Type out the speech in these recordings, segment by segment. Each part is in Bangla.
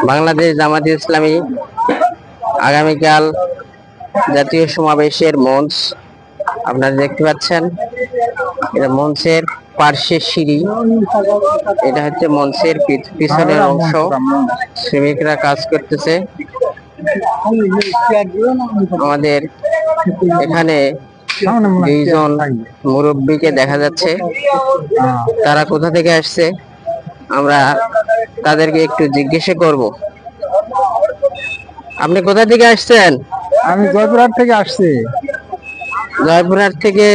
বাংলাদেশ জামাত ইসলামী আগামীকাল জাতীয় সমাবেশের মঞ্চ আপনারা দেখতে পাচ্ছেন। এটা মঞ্চের পার্শ্বের সিঁড়ি, এটা হচ্ছে মঞ্চের পিছনের অংশ। শ্রমিকরা কাজ করতেছে। আমাদের এখানে দুইজন মুরব্বীকে দেখা যাচ্ছে। তারা কোথা থেকে আসছে আমরা তাদেরকে একটু জিজ্ঞাসা করব। আপনি কোথা থেকে আসছেন? আমি জয়পুরহাট থেকে আসছি। জয়পুরহাট থেকে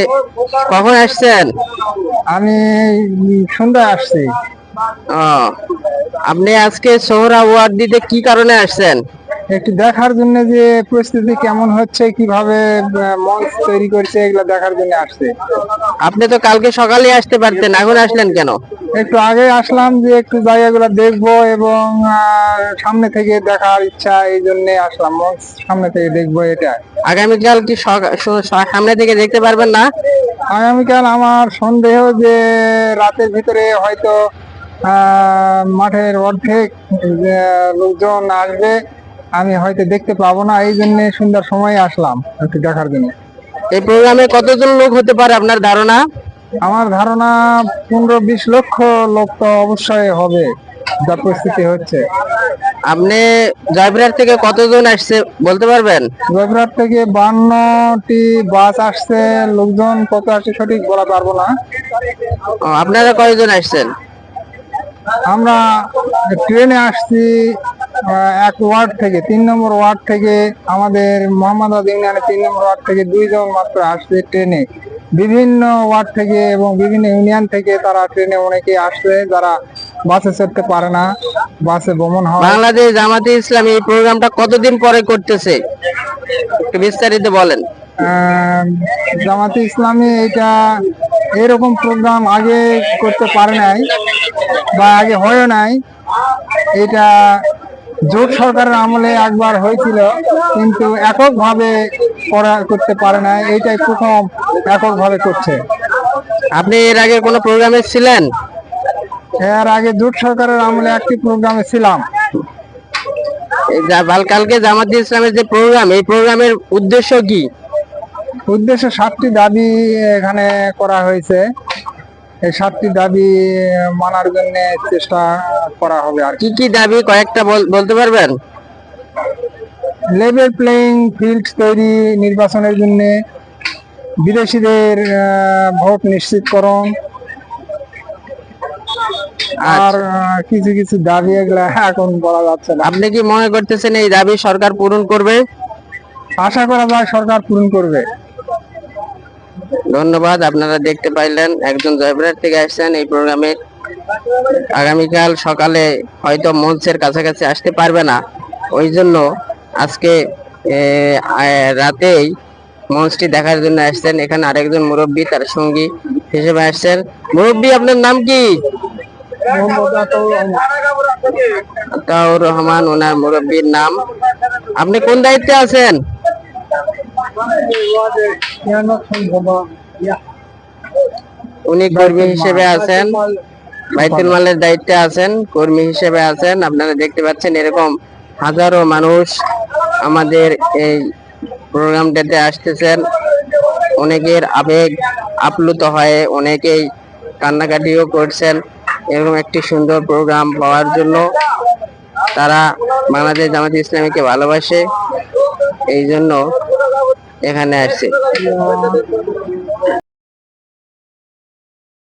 কখন আসছেন? আমি সন্ধ্যায় আসছি। আপনি আজকে সোহরা ওয়ার্ড দিতে কি কারণে আসছেন? একটু দেখার জন্য যে পরিস্থিতি কেমন হচ্ছে, কিভাবে মঞ্চ তৈরি করছে, এগুলো দেখার জন্য আসছে। আপনি তো কালকে সকালে আসতে পারতেন, এখন আসলেন কেন? একটু আগে আসলাম যে একটু জায়গাগুলো দেখবো এবং সামনে থেকে দেখার ইচ্ছা, এই জন্য আসলাম। মঞ্চ সামনে থেকে দেখবো। এটা আগামীকাল কি সামনে থেকে দেখতে পারবেন না? আগামীকাল আমার সন্দেহ যে রাতের ভিতরে হয়তো মাঠের অর্ধেক লোকজন আসবে, আমি হয়তো দেখতে পাবো না। এই জন্য সুন্দর সময় আসলাম একটু দেখার জন্য। এই প্রোগ্রামে কতজন লোক হতে পারে আপনার ধারণা? আমার ধারণা 15-20 লক্ষ লোক তো অবশ্যই হবে, যা পরিস্থিতি হচ্ছে। আপনি জয়পুরহাট থেকে কতজন আসছে বলতে পারবেন? জয়পুরহাট থেকে 52টি বাস আসছে। লোকজন কত আসছে সঠিক বলা পারবো না। আপনারা কয়জন আসছেন? আমরা ট্রেনে আসছি 1 ওয়ার্ড থেকে, 3 নম্বর ওয়ার্ড থেকে। আমাদের মোহাম্মদাবাদ ইউনিয়নের 3 নম্বর ওয়ার্ড থেকে 2 জন মাত্র আসছে ট্রেনে। বিভিন্ন ওয়ার্ড থেকে এবং বিভিন্ন ইউনিয়ন থেকে তারা ট্রেনে অনেকে আসছে, যারা বাসে চড়তে পারে না, বাসে ভ্রমণ হয়। বাংলাদেশ জামাতে ইসলামী এই প্রোগ্রামটা কতদিন পরে করতেছে, একটু বিস্তারিত বলেন। জামাতে ইসলামী এটা এরকম প্রোগ্রাম আগে করতে পারে নাই বা আগে হয় নাই। এটা জোট সরকারের আমলে একবার হয়েছিল, কিন্তু এককভাবে করতে পারে না। এইটাই প্রথম এককভাবে করছে। আপনি এর আগে কোনো প্রোগ্রামে ছিলেন? এর আগে জোট সরকারের আমলে একটি প্রোগ্রামে ছিলাম। কালকে জামাত ইসলামের যে প্রোগ্রাম, এই প্রোগ্রামের উদ্দেশ্য কি? উদ্দেশ্য 7টি দাবি এখানে করা হয়েছে। এই 7টি দাবি মানার জন্য চেষ্টা করা হবে। আর কি কি দাবি কয়েকটা বলতে পারবেন? লেভেল প্লেইং ফিল্ড তৈরি নির্বাচনের জন্য, বিদেশিদের ভোট নিশ্চিতকরণ, আর কিছু কিছু দাবি, এগুলা এখন বলা যাচ্ছে না। আপনি কি মনে করতেছেন এই দাবি সরকার পূরণ করবে? আশা করা যায় সরকার পূরণ করবে। ধন্যবাদ। আপনারা দেখতে পাইলেন একজন জয়পুরহাট থেকে আসছেন এই প্রোগ্রামে। আগামীকাল সকালে হয়তো মঞ্চের কাছাকাছি আসতে পারবে না, ওই জন্য আজকে রাতেই মঞ্চটি দেখার জন্য আসছেন। এখানে আরেকজন মুরব্বী তার সঙ্গী হিসেবে আসছেন। মুরব্বী, আপনার নাম কি? আতাউর রহমান ওনার মুরব্বীর নাম। আপনি কোন দায়িত্বে আছেন? উনি কর্মী হিসেবে আছেন, বাইতুল মালের দায়িত্বে আছেন, কর্মী হিসেবে আছেন। আপনারা দেখতে পাচ্ছেন এরকম হাজারো মানুষ আমাদের এই প্রোগ্রামটাতে আসতেছেন। অনেকের আবেগ আপ্লুত হয়ে অনেকেই কান্নাকাটিও করছেন এরকম একটি সুন্দর প্রোগ্রাম পাওয়ার জন্য। তারা বাংলাদেশ জামাত ইসলামীকে ভালোবাসে, এই জন্য এখানে আসছে।